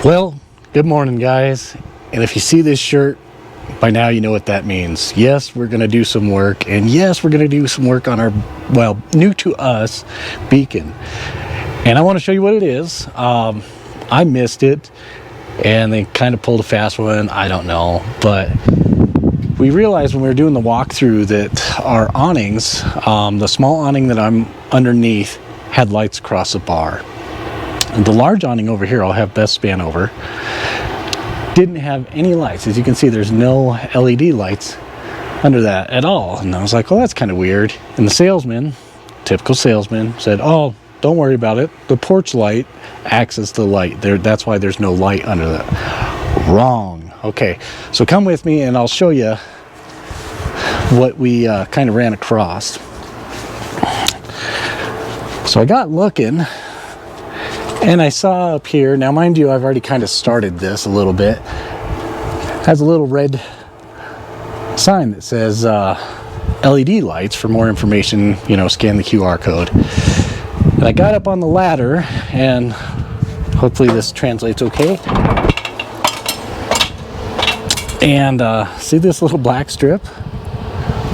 Well, good morning, guys. And if you see this shirt, by now you know what that means. Yes, we're going to do some work. And yes, we're going to do some work on our, well, new to us beacon. And I want to show you what it is. I missed it. And they kind of pulled a fast one. I don't know. But we realized when we were doing the walkthrough that our awnings, the small awning that I'm underneath, had lights across the bar. The large awning over here, I'll have best span over, didn't have any lights. As you can see, there's no LED lights under that at all. And I was like, well, that's kind of weird. And the salesman, typical salesman, said, oh, don't worry about it. The porch light acts as the light. That's why there's no light under that. Wrong. Okay, so come with me and I'll show you what we kind of ran across. So I got looking. And I saw up here, now mind you, I've already kind of started this a little bit. It has a little red sign that says LED lights. For more information, you know, scan the QR code. And I got up on the ladder, and hopefully this translates okay. And see this little black strip?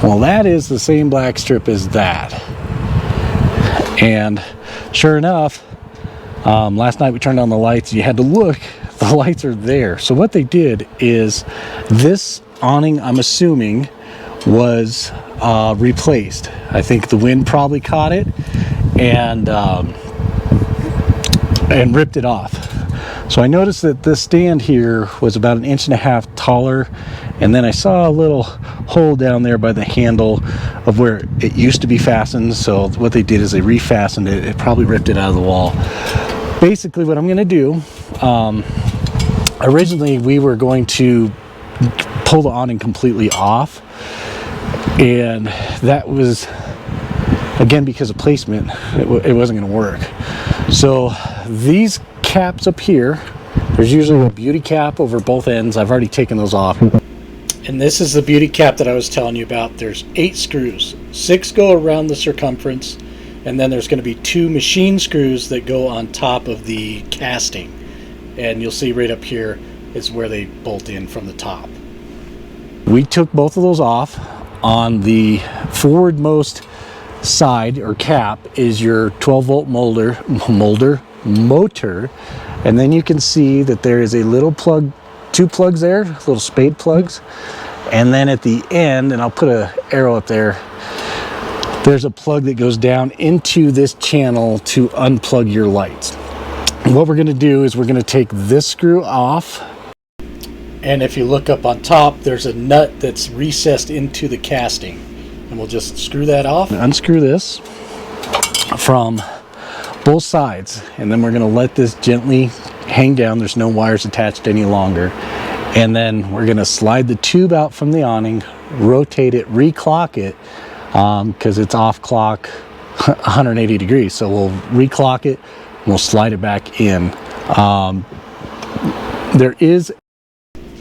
Well, that is the same black strip as that. And sure enough, last night we turned on the lights. You had to look. The lights are there. So what they did is this awning, I'm assuming, was replaced. I think the wind probably caught it and ripped it off. So I noticed that this stand here was about 1.5 inches taller, and then I saw a little hole down there by the handle of where it used to be fastened. So what they did is they refastened it. It probably ripped it out of the wall. Basically what I'm going to do, originally we were going to pull the awning completely off, and that was, again, because of placement, it wasn't going to work. So these caps up here, there's usually a beauty cap over both ends. I've already taken those off. And this is the beauty cap that I was telling you about. There's 8 screws. 6 go around the circumference, and then there's going to be 2 machine screws that go on top of the casting. And you'll see right up here is where they bolt in from the top. We took both of those off. On the forwardmost side or cap is your 12-volt motor, and then you can see that there is a little plug, 2 plugs there, little spade plugs, and then at the end, and I'll put an arrow up there, there's a plug that goes down into this channel to unplug your lights. And what we're going to do is we're going to take this screw off, and if you look up on top, there's a nut that's recessed into the casting, and we'll just screw that off. Unscrew this from both sides, and then we're going to let this gently hang down. There's no wires attached any longer, and then we're going to slide the tube out from the awning, rotate it, reclock it, because it's off clock 180 degrees. So we'll reclock it, and we'll slide it back in.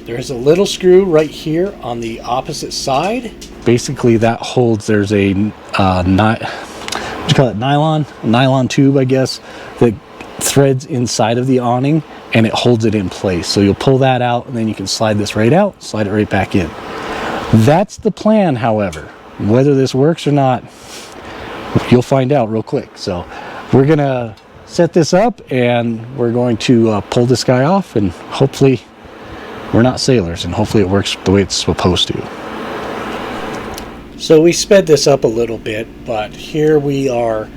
There's a little screw right here on the opposite side. Basically that holds, there's a what do you call it, nylon tube, I guess, that threads inside of the awning, and it holds it in place. So you'll pull that out, and then you can slide this right out, slide it right back in. That's the plan. However, whether this works or not, you'll find out real quick. So we're gonna set this up, and we're going to pull this guy off, and hopefully we're not sailors, and hopefully it works the way it's supposed to. So we sped this up a little bit, but here we are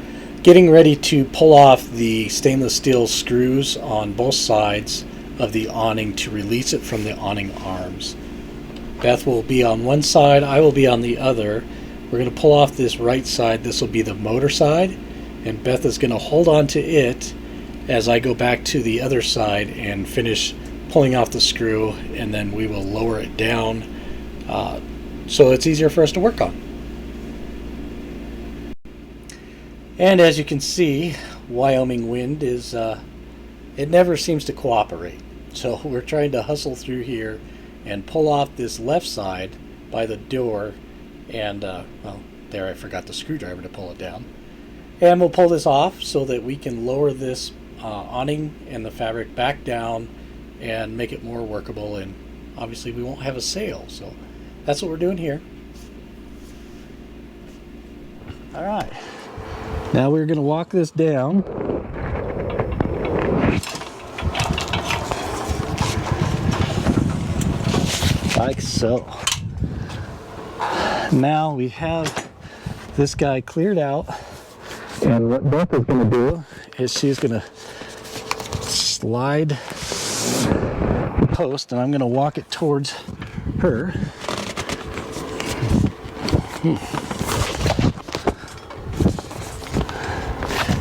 getting ready to pull off the stainless steel screws on both sides of the awning to release it from the awning arms. Beth will be on one side, I will be on the other. We're going to pull off this right side. This will be the motor side, and Beth is going to hold on to it as I go back to the other side and finish pulling off the screw, and then we will lower it down so it's easier for us to work on. And as you can see, Wyoming wind is it never seems to cooperate. So we're trying to hustle through here and pull off this left side by the door, and well, there, I forgot the screwdriver to pull it down. And we'll pull this off so that we can lower this awning and the fabric back down and make it more workable, and obviously we won't have a sale. So that's what we're doing here. All right, now we're going to walk this down. Like so. Now we have this guy cleared out, and what Beth is going to do is she's going to slide the post, and I'm going to walk it towards her.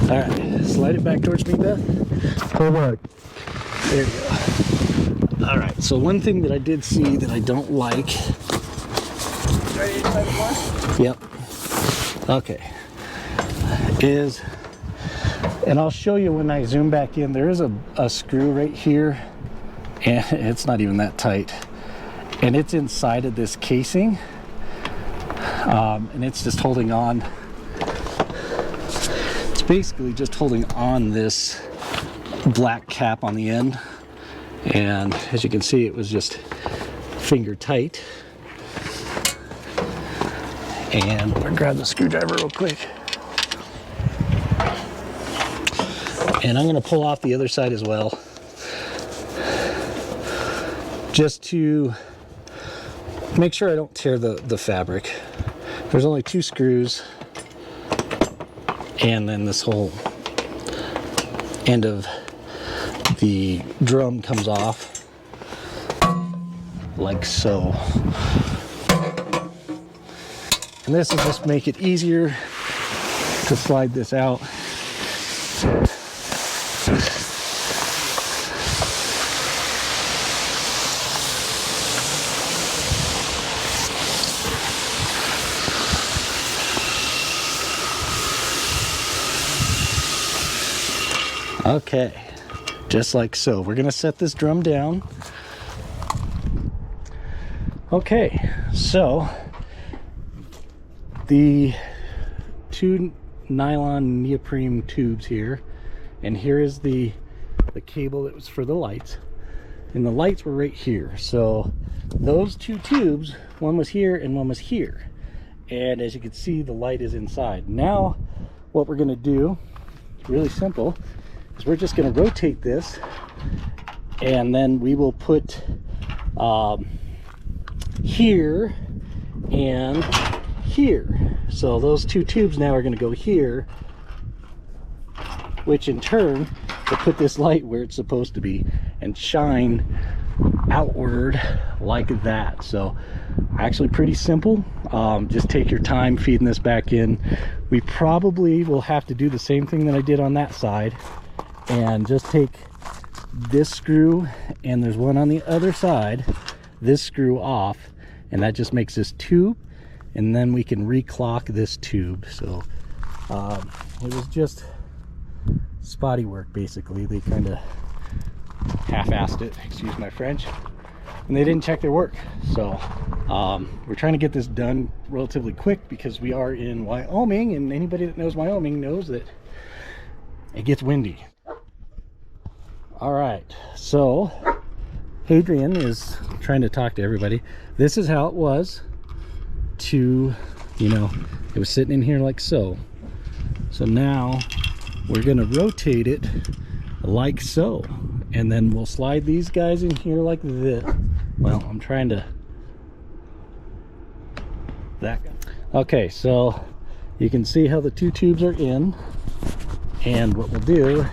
All right, slide it back towards me, Beth. Hold on. There you go. All right, so one thing that I did see that I don't like. Ready to try the more? Yep. Okay. Is, and I'll show you when I zoom back in, there is a screw right here, and it's not even that tight. And it's inside of this casing. And it's just holding on. It's basically just holding on this black cap on the end. And as you can see, it was just finger tight. And I'm gonna grab the screwdriver real quick. And I'm gonna pull off the other side as well, just to make sure I don't tear the fabric. There's only 2 screws, and then this whole end of the drum comes off like so. And this will just make it easier to slide this out. Okay, just like so. We're gonna set this drum down. Okay, so the 2 nylon neoprene tubes here, and here is the cable that was for the lights, and the lights were right here. So those 2 tubes, one was here and one was here, and as you can see, the light is inside. Now what we're gonna do, it's really simple, is we're just going to rotate this, and then we will put here and here. So those 2 tubes now are going to go here, which in turn will put this light where it's supposed to be and shine outward like that. So actually pretty simple. Just take your time feeding this back in. We probably will have to do the same thing that I did on that side, and just take this screw, and there's one on the other side, this screw off, and that just makes this tube, and then we can reclock this tube. So it was just spotty work basically. They kind of half-assed it, excuse my French, and they didn't check their work. So we're trying to get this done relatively quick because we are in Wyoming, and anybody that knows Wyoming knows that it gets windy. All right, so Adrian is trying to talk to everybody. This is how it was to, you know, it was sitting in here like so. So now we're gonna rotate it like so, and then we'll slide these guys in here like this. Well, I'm trying to, okay, so you can see how the 2 tubes are in, and what we'll do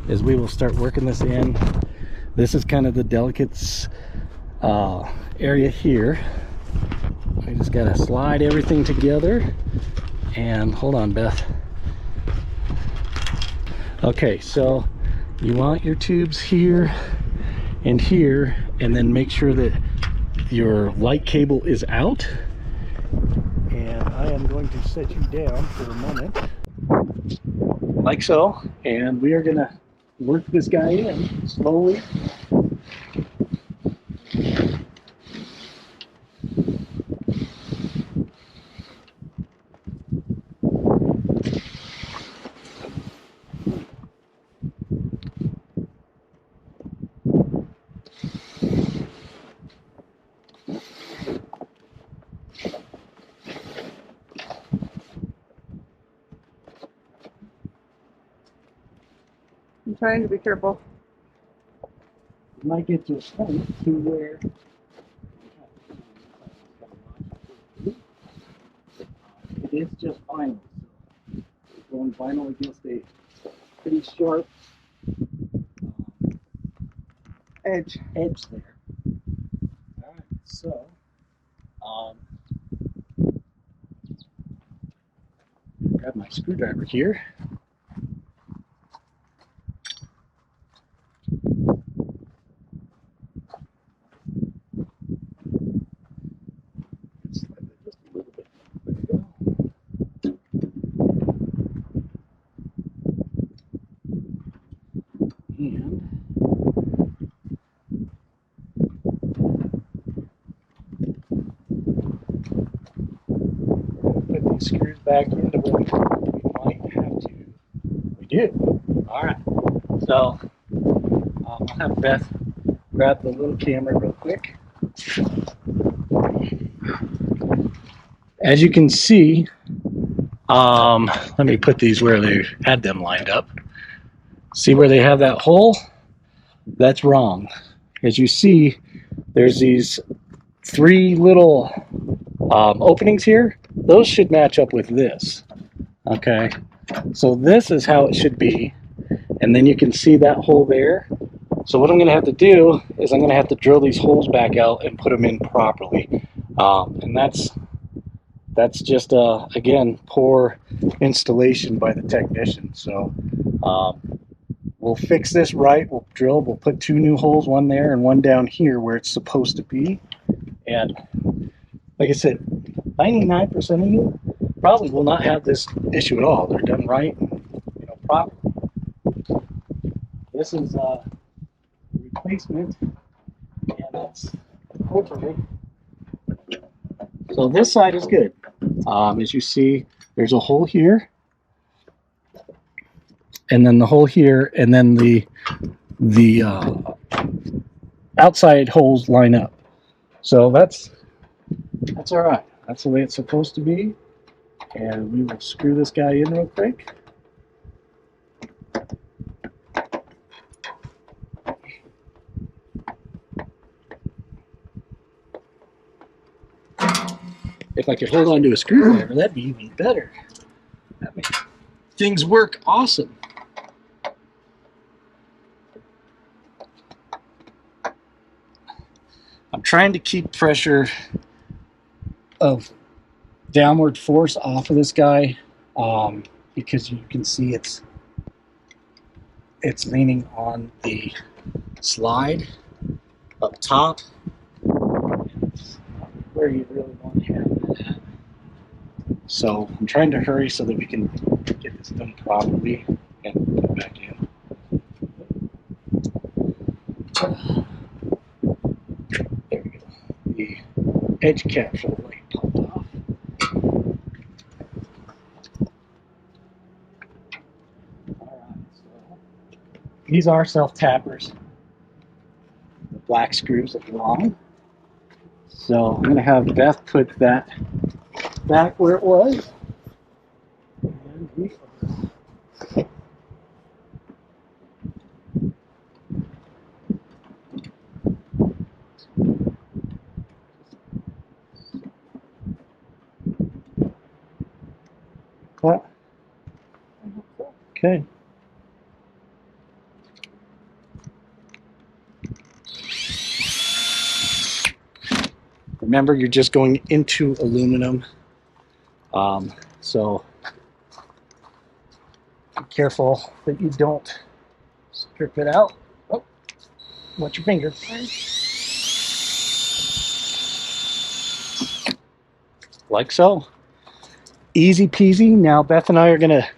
is we will start working this in. This is kind of the delicate area here. I just gotta slide everything together, and hold on, Beth. Okay, so you want your tubes here and here, and then make sure that your light cable is out. And I am going to set you down for a moment, like so, and we are gonna work this guy in slowly. I'm trying to be careful. You might get to a point to where it is just vinyl. So going vinyl against a pretty sharp Edge. edge there. All right, so grab my screwdriver here. Slide that just a little bit. There we go. And put these screws back into where we might have to. We do. All right. So I'll have Beth grab the little camera real quick. As you can see, let me put these where they had them lined up. See where they have that hole? That's wrong. As you see, there's these three little openings here. Those should match up with this. Okay, so this is how it should be. And then you can see that hole there. So what I'm going to have to do is I'm going to have to drill these holes back out and put them in properly. And that's just, again, poor installation by the technician. So we'll fix this right. We'll drill. We'll put two new holes, one there and one down here where it's supposed to be. And like I said, 99% of you probably will not have this issue at all. They're done right, properly. This is replacement, and that's hopefully. So this side is good. As you see, there's a hole here, and then the hole here, and then the outside holes line up. So that's all right. That's the way it's supposed to be. And we will screw this guy in real quick. If I could hold on to a screwdriver, that'd be even better. That makes things work awesome. I'm trying to keep pressure of downward force off of this guy because you can see it's leaning on the slide up top. It's where you really want to have it at. So I'm trying to hurry so that we can get this done properly and put it back in. There we go. The edge cap for the light popped off. Alright, so these are self-tappers. The black screws that go on. So I'm going to have Beth put that back where it was. And we what? Okay. Remember, you're just going into aluminum. So be careful that you don't strip it out. Oh, watch your finger. Like so. Easy peasy. Now Beth and I are going to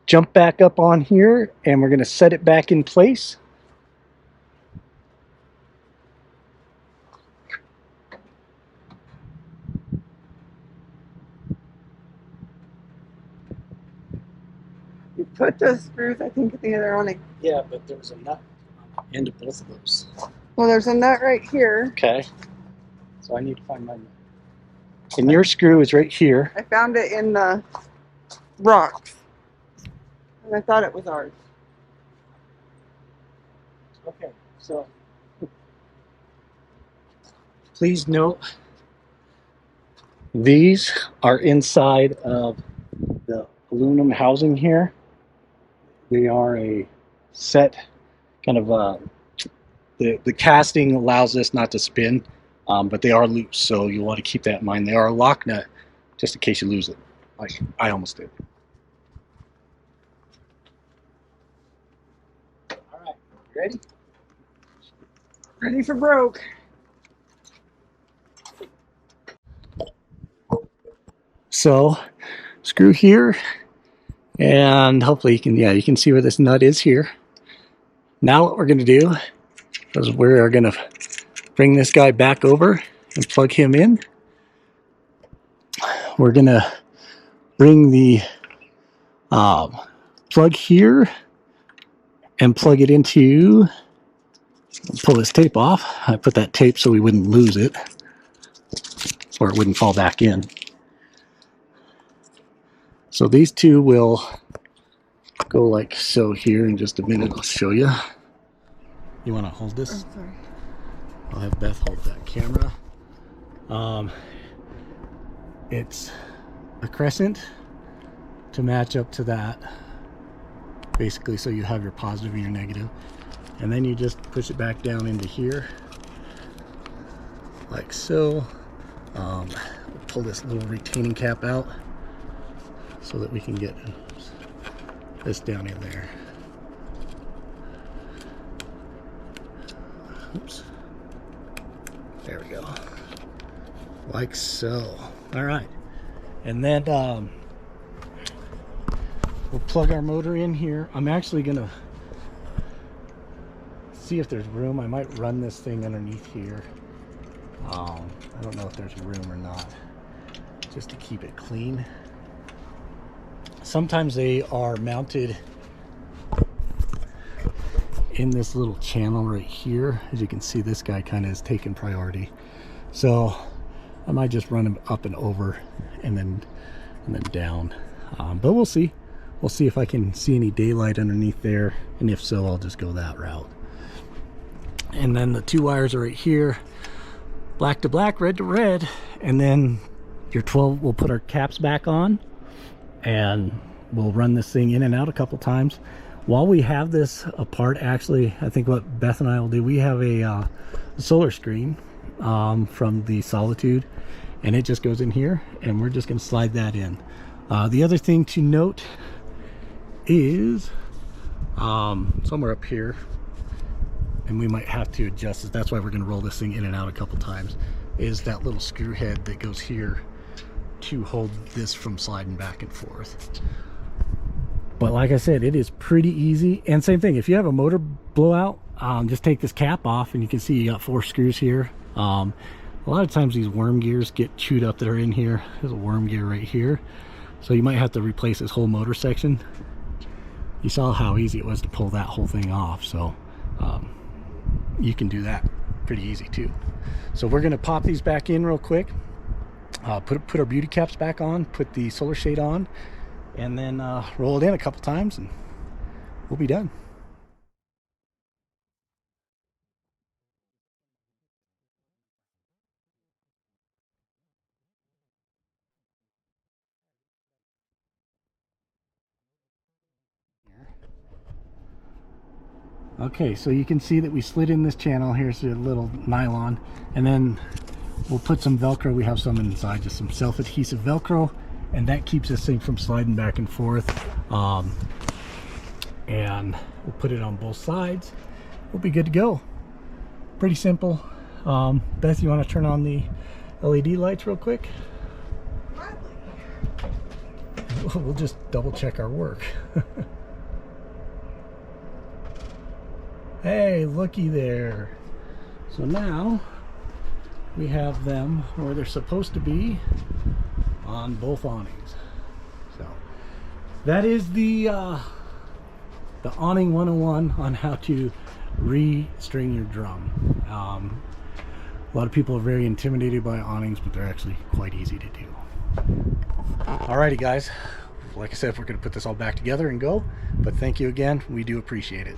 jump back up on here and we're going to set it back in place. You put those screws, I think, at the other awning. Yeah, but there was a nut on the end of both of those. Well, there's a nut right here. Okay. So I need to find my nut. And your screw is right here. I found it in the rocks. And I thought it was ours. Okay, so please note these are inside of the aluminum housing here. They are a set kind of the casting allows this not to spin, but they are loose, so you want to keep that in mind. They are a lock nut just in case you lose it, like I almost did. All right, ready? Ready for broke. So screw here, and hopefully you can, yeah, you can see where this nut is here. Now what we're going to do is we're going to bring this guy back over and plug him in. We're going to bring the plug here and plug it into, pull this tape off. I put that tape so we wouldn't lose it or it wouldn't fall back in. So these two will go like so here. In just a minute I'll show you. You want to hold this? Oh, sorry. I'll have Beth hold that camera. It's a crescent to match up to that, basically, so you have your positive and your negative, and then you just push it back down into here like so. We'll pull this little retaining cap out so that we can get this down in there. Oops. There we go. Like so. All right. And then we'll plug our motor in here. I'm actually gonna see if there's room. I might run this thing underneath here. I don't know if there's room or not, just to keep it clean. Sometimes they are mounted in this little channel right here. As you can see, this guy kind of is taking priority, so I might just run him up and over and then down, but we'll see if I can see any daylight underneath there, and if so, I'll just go that route. And then the two wires are right here, black to black, red to red, and then your 12, we'll put our caps back on and we'll run this thing in and out a couple times. While we have this apart, actually, I think what Beth and I will do, we have a solar screen from the Solitude, and it just goes in here, and we're just going to slide that in. The other thing to note is somewhere up here, and we might have to adjust it, that's why we're going to roll this thing in and out a couple times, is that little screw head that goes here to hold this from sliding back and forth. But like I said, it is pretty easy. And same thing, if you have a motor blowout, just take this cap off, and you can see you got 4 screws here. A lot of times these worm gears get chewed up that are in here. There's a worm gear right here, so you might have to replace this whole motor section. You saw how easy it was to pull that whole thing off, so you can do that pretty easy too. So we're going to pop these back in real quick, put our beauty caps back on, put the solar shade on, and then roll it in a couple times, and we'll be done. Okay, so you can see that we slid in this channel. Here's a little nylon, and then we'll put some Velcro. We have some inside, just some self-adhesive Velcro, and that keeps this thing from sliding back and forth. And we'll put it on both sides. We'll be good to go. Pretty simple. Beth, you want to turn on the LED lights real quick? We'll just double check our work. Hey, looky there. So now we have them where they're supposed to be on both awnings. So that is the awning 101 on how to re-string your drum. A lot of people are very intimidated by awnings, but they're actually quite easy to do. Alrighty guys, like I said, we're going to put this all back together and go, but thank you again. We do appreciate it.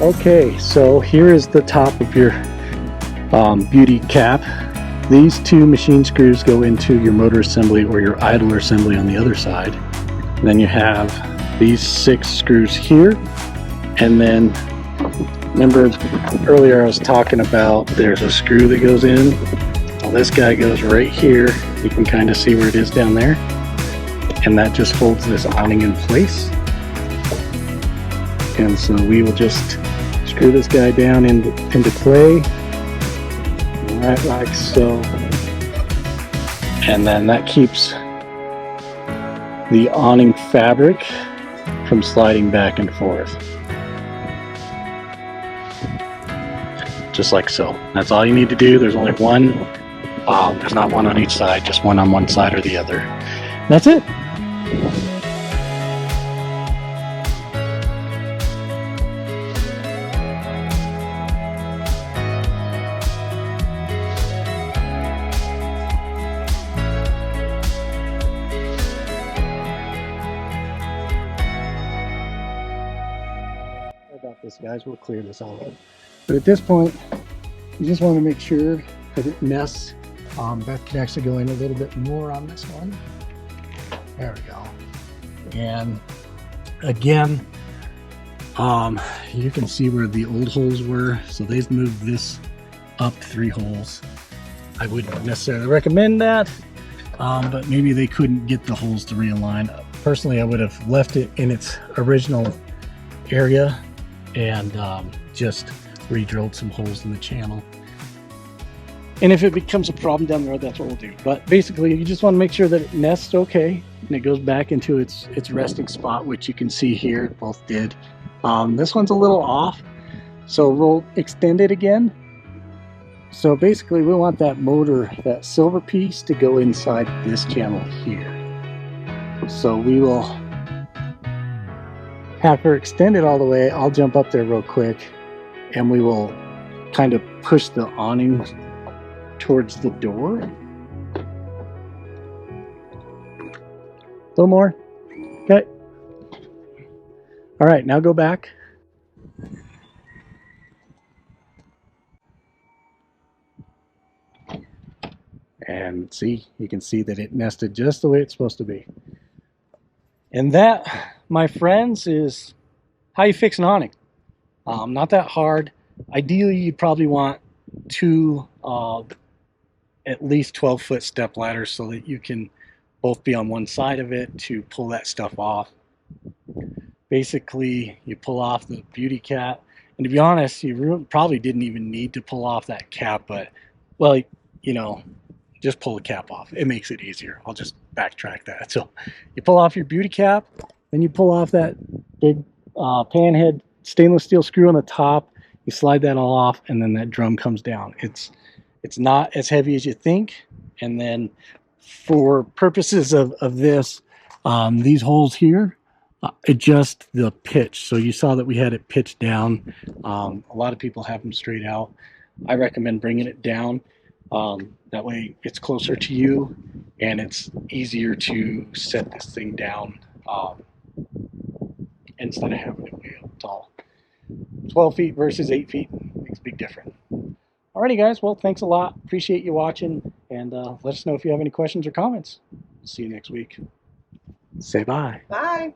Okay, so here is the top of your beauty cap. These two machine screws go into your motor assembly or your idler assembly on the other side. And then you have these 6 screws here. And then remember earlier I was talking about there's a screw that goes in. Well, this guy goes right here. You can kind of see where it is down there. And that just holds this awning in place. And so we will just screw this guy down into play, right like so. And then that keeps the awning fabric from sliding back and forth. Just like so. That's all you need to do. There's only one. There's not one on each side, just one on one side or the other. That's it. About this, guys, we'll clear this all up. But at this point, you just want to make sure that it nests. Beth can actually go in a little bit more on this one. There we go. And again, you can see where the old holes were. So they've moved this up 3 holes. I wouldn't necessarily recommend that, but maybe they couldn't get the holes to realign. Personally, I would have left it in its original area and just re-drilled some holes in the channel. And if it becomes a problem down the road, that's what we'll do. But basically, you just want to make sure that it nests okay and it goes back into its resting spot, which you can see here, it both did. This one's a little off, so we'll extend it again. So basically, we want that motor, that silver piece, to go inside this channel here. So we will have her extend it all the way. I'll jump up there real quick and we will kind of push the awning towards the door. A little more. Okay. All right, now go back. And see, you can see that it nested just the way it's supposed to be. And that, my friends, is how you fix an awning. Not that hard. Ideally, you'd probably want 2 at least 12-foot step ladders so that you can both be on one side of it to pull that stuff off. Basically, you pull off the beauty cap. And to be honest, you probably didn't even need to pull off that cap, but, well, you know, just pull the cap off. It makes it easier. I'll just backtrack that. So you pull off your beauty cap, then you pull off that big panhead stainless steel screw on the top. You slide that all off, and then that drum comes down. It's not as heavy as you think. And then for purposes of this, these holes here adjust the pitch. So you saw that we had it pitched down. A lot of people have them straight out. I recommend bringing it down. That way it's closer to you and it's easier to set this thing down instead of having it way up tall. 12 feet versus 8 feet makes a big difference. Alrighty, guys. Well, thanks a lot. Appreciate you watching, and let us know if you have any questions or comments. See you next week. Say bye. Bye.